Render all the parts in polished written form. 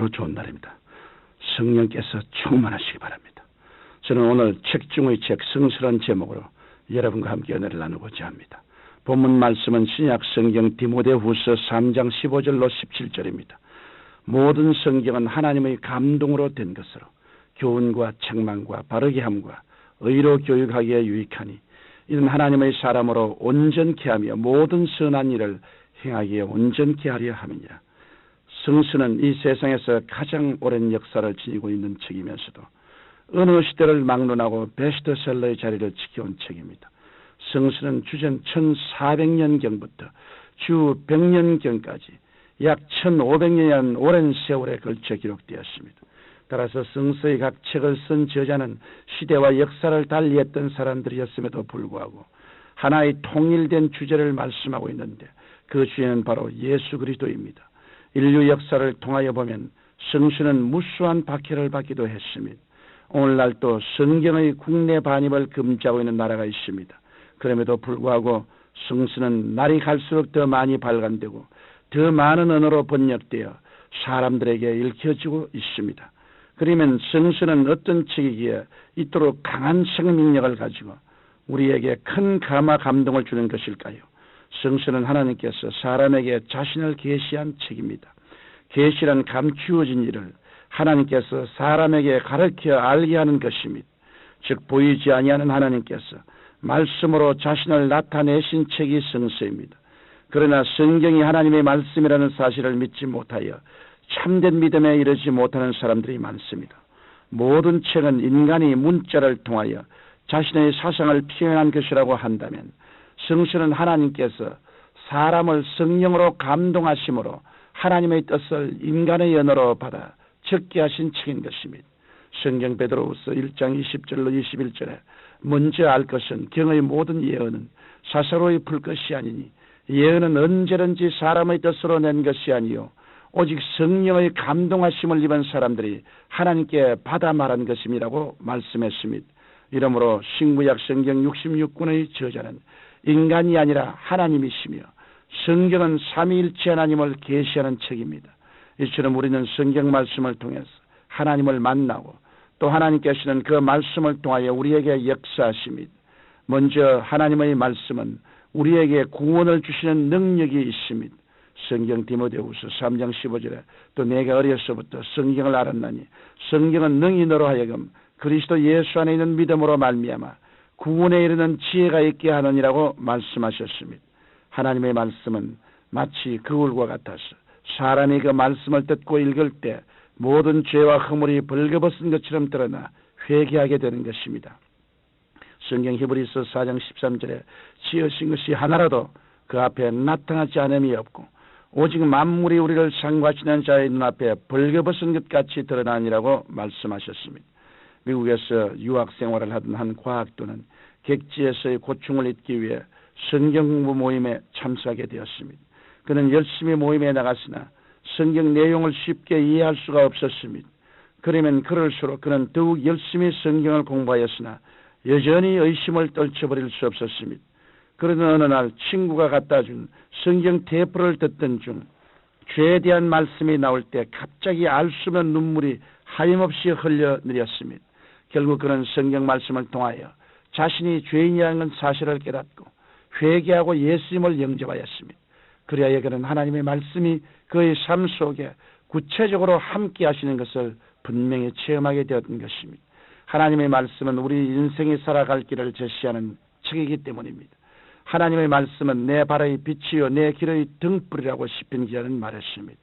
참으로 좋은 날입니다. 성령께서 충만하시기 바랍니다. 저는 오늘 책 중의 책 성스러운 제목으로 여러분과 함께 은혜를 나누고자 합니다. 본문 말씀은 신약 성경 디모데후서 3장 15절로 17절입니다. 모든 성경은 하나님의 감동으로 된 것으로 교훈과 책망과 바르게 함과 의로 교육하기에 유익하니 이는 하나님의 사람으로 온전케 하며 모든 선한 일을 행하기에 온전케 하려 함이니라. 성서는 이 세상에서 가장 오랜 역사를 지니고 있는 책이면서도 어느 시대를 막론하고 베스트셀러의 자리를 지켜온 책입니다. 성서는 주전 1400년경부터 주 100년경까지 약 1500년 오랜 세월에 걸쳐 기록되었습니다. 따라서 성서의 각 책을 쓴 저자는 시대와 역사를 달리했던 사람들이었음에도 불구하고 하나의 통일된 주제를 말씀하고 있는데 그 주제는 바로 예수 그리스도입니다. 인류 역사를 통하여 보면 성서는 무수한 박해를 받기도 했습니다. 오늘날도 성경의 국내 반입을 금지하고 있는 나라가 있습니다. 그럼에도 불구하고 성서는 날이 갈수록 더 많이 발간되고 더 많은 언어로 번역되어 사람들에게 읽혀지고 있습니다. 그러면 성서는 어떤 책이기에 이토록 강한 생명력을 가지고 우리에게 큰 감화 감동을 주는 것일까요? 성서는 하나님께서 사람에게 자신을 계시한 책입니다. 계시란 감추어진 일을 하나님께서 사람에게 가르쳐 알게 하는 것입니다. 즉 보이지 아니하는 하나님께서 말씀으로 자신을 나타내신 책이 성서입니다. 그러나 성경이 하나님의 말씀이라는 사실을 믿지 못하여 참된 믿음에 이르지 못하는 사람들이 많습니다. 모든 책은 인간이 문자를 통하여 자신의 사상을 표현한 것이라고 한다면 성서는 하나님께서 사람을 성령으로 감동하심으로 하나님의 뜻을 인간의 언어로 받아 적게 하신 책인 것입니다. 성경 베드로후서 1장 20절로 21절에 먼저 알 것은 경의 모든 예언은 사사로이 풀 것이 아니니 예언은 언제든지 사람의 뜻으로 낸 것이 아니요 오직 성령의 감동하심을 입은 사람들이 하나님께 받아 말한 것임이라고 말씀했습니다. 이러므로 신구약 성경 66권의 저자는 인간이 아니라 하나님이시며 성경은 삼위일체 하나님을 계시하는 책입니다. 이처럼 우리는 성경 말씀을 통해서 하나님을 만나고 또 하나님께서는 그 말씀을 통하여 우리에게 역사하십니다. 먼저 하나님의 말씀은 우리에게 구원을 주시는 능력이 있습니다. 성경 디모데후서 3장 15절에 또 내가 어려서부터 성경을 알았나니 성경은 능히 너로 하여금 그리스도 예수 안에 있는 믿음으로 말미암아 구원에 이르는 지혜가 있게 하느니라고 말씀하셨습니다. 하나님의 말씀은 마치 거울과 같아서 사람이 그 말씀을 듣고 읽을 때 모든 죄와 허물이 벌거벗은 것처럼 드러나 회개하게 되는 것입니다. 성경 히브리서 4장 13절에 지으신 것이 하나라도 그 앞에 나타나지 않음이 없고 오직 만물이 우리를 상고하시는 자의 눈앞에 벌거벗은 것 같이 드러나니라고 말씀하셨습니다. 미국에서 유학 생활을 하던 한 과학도는 객지에서의 고충을 잊기 위해 성경 공부 모임에 참석하게 되었습니다. 그는 열심히 모임에 나갔으나 성경 내용을 쉽게 이해할 수가 없었습니다. 그러면 그럴수록 그는 더욱 열심히 성경을 공부하였으나 여전히 의심을 떨쳐버릴 수 없었습니다. 그러던 어느 날 친구가 갖다 준 성경 테이프를 듣던 중 죄에 대한 말씀이 나올 때 갑자기 알 수 없는 눈물이 하염없이 흘러내렸습니다. 결국 그는 성경 말씀을 통하여 자신이 죄인이라는 사실을 깨닫고 회개하고 예수님을 영접하였습니다. 그리하여 그는 하나님의 말씀이 그의 삶 속에 구체적으로 함께 하시는 것을 분명히 체험하게 되었던 것입니다. 하나님의 말씀은 우리 인생이 살아갈 길을 제시하는 책이기 때문입니다. 하나님의 말씀은 내 발의 빛이요 내 길의 등불이라고 시편 기자는 말했습니다.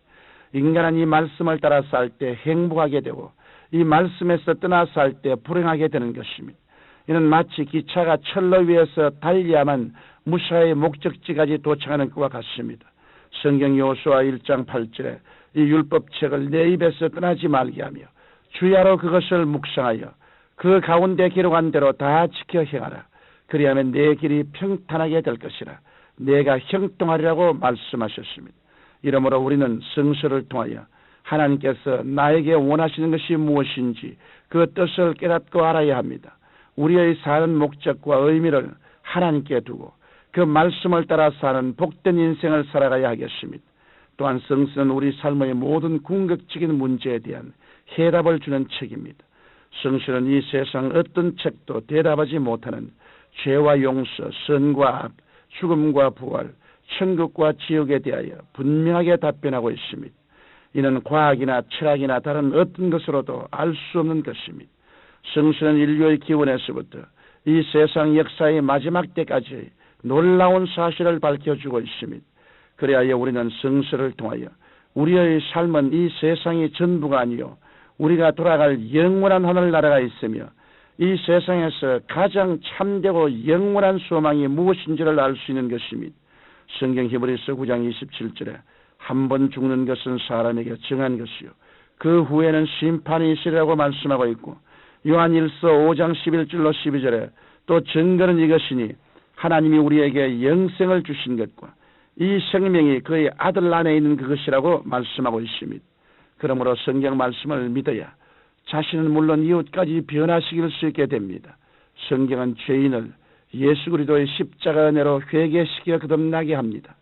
인간은 이 말씀을 따라 살 때 행복하게 되고 이 말씀에서 떠나서 살 때 불행하게 되는 것입니다. 이는 마치 기차가 철로 위에서 달려야만 무사히 목적지까지 도착하는 것과 같습니다. 성경 여호수아 1장 8절에 이 율법책을 내 입에서 떠나지 말게 하며 주야로 그것을 묵상하여 그 가운데 기록한 대로 다 지켜 행하라. 그리하면 내 길이 평탄하게 될 것이라. 내가 형통하리라고 말씀하셨습니다. 이러므로 우리는 성서를 통하여 하나님께서 나에게 원하시는 것이 무엇인지 그 뜻을 깨닫고 알아야 합니다. 우리의 사는 목적과 의미를 하나님께 두고 그 말씀을 따라 사는 복된 인생을 살아가야 하겠습니다. 또한 성서는 우리 삶의 모든 궁극적인 문제에 대한 해답을 주는 책입니다. 성서는 이 세상 어떤 책도 대답하지 못하는 죄와 용서, 선과 악, 죽음과 부활, 천국과 지옥에 대하여 분명하게 답변하고 있습니다. 이는 과학이나 철학이나 다른 어떤 것으로도 알 수 없는 것입니다. 성서는 인류의 기원에서부터 이 세상 역사의 마지막 때까지 놀라운 사실을 밝혀주고 있습니다. 그래야 우리는 성서를 통하여 우리의 삶은 이 세상이 전부가 아니요 우리가 돌아갈 영원한 하늘나라가 있으며 이 세상에서 가장 참되고 영원한 소망이 무엇인지를 알 수 있는 것입니다. 성경 히브리서 9장 27절에 한 번 죽는 것은 사람에게 정한 것이요 그 후에는 심판이 있으리라고 말씀하고 있고, 요한일서 5장 11절로 12절에 또 증거는 이것이니 하나님이 우리에게 영생을 주신 것과 이 생명이 그의 아들 안에 있는 그것이라고 말씀하고 있습니다. 그러므로 성경 말씀을 믿어야 자신은 물론 이웃까지 변화시킬 수 있게 됩니다. 성경은 죄인을 예수 그리스도의 십자가 은혜로 회개시켜 거듭나게 합니다.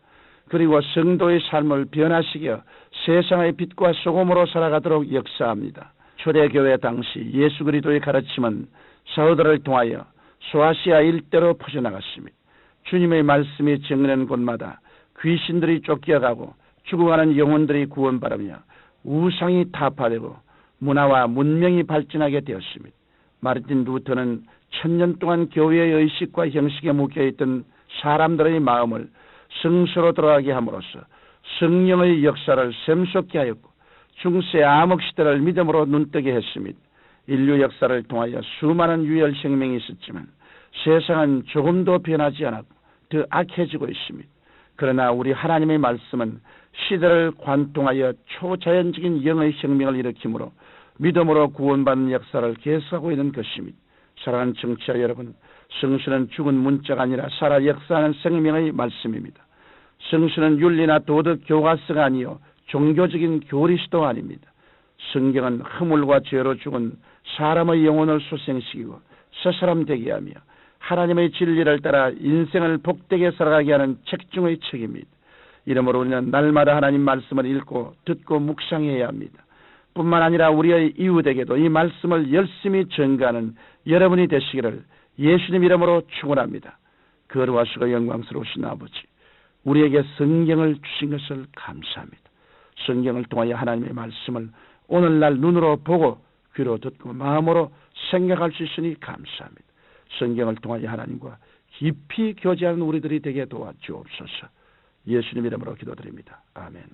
그리고 성도의 삶을 변화시켜 세상의 빛과 소금으로 살아가도록 역사합니다. 초대교회 당시 예수 그리스도의 가르침은 사도들을 통하여 소아시아 일대로 퍼져나갔습니다. 주님의 말씀이 증언한 곳마다 귀신들이 쫓겨가고 죽어가는 영혼들이 구원받으며 우상이 타파되고 문화와 문명이 발전하게 되었습니다. 마르틴 루터는 1000년 동안 교회의 의식과 형식에 묶여있던 사람들의 마음을 성서로 돌아가게 함으로써 성령의 역사를 샘솟게 하였고 중세 암흑시대를 믿음으로 눈뜨게 했습니다. 인류 역사를 통하여 수많은 유혈 생명이 있었지만 세상은 조금도 변하지 않았고 더 악해지고 있습니다. 그러나 우리 하나님의 말씀은 시대를 관통하여 초자연적인 영의 혁명을 일으키므로 믿음으로 구원받는 역사를 계속하고 있는 것입니다. 사랑하는 청취자 여러분, 성서는 죽은 문자가 아니라 살아 역사하는 생명의 말씀입니다. 성서는 윤리나 도덕 교과서가 아니요 종교적인 교리서도 아닙니다. 성경은 허물과 죄로 죽은 사람의 영혼을 소생시키고 새사람 되게 하며 하나님의 진리를 따라 인생을 복되게 살아가게 하는 책 중의 책입니다. 이러므로 우리는 날마다 하나님 말씀을 읽고 듣고 묵상해야 합니다. 뿐만 아니라 우리의 이웃에게도 이 말씀을 열심히 전가하는 여러분이 되시기를 예수님 이름으로 축원합니다. 거룩하시고 영광스러우신 아버지, 우리에게 성경을 주신 것을 감사합니다. 성경을 통하여 하나님의 말씀을 오늘날 눈으로 보고 귀로 듣고 마음으로 생각할 수 있으니 감사합니다. 성경을 통하여 하나님과 깊이 교제하는 우리들이 되게 도와주옵소서. 예수님 이름으로 기도드립니다. 아멘.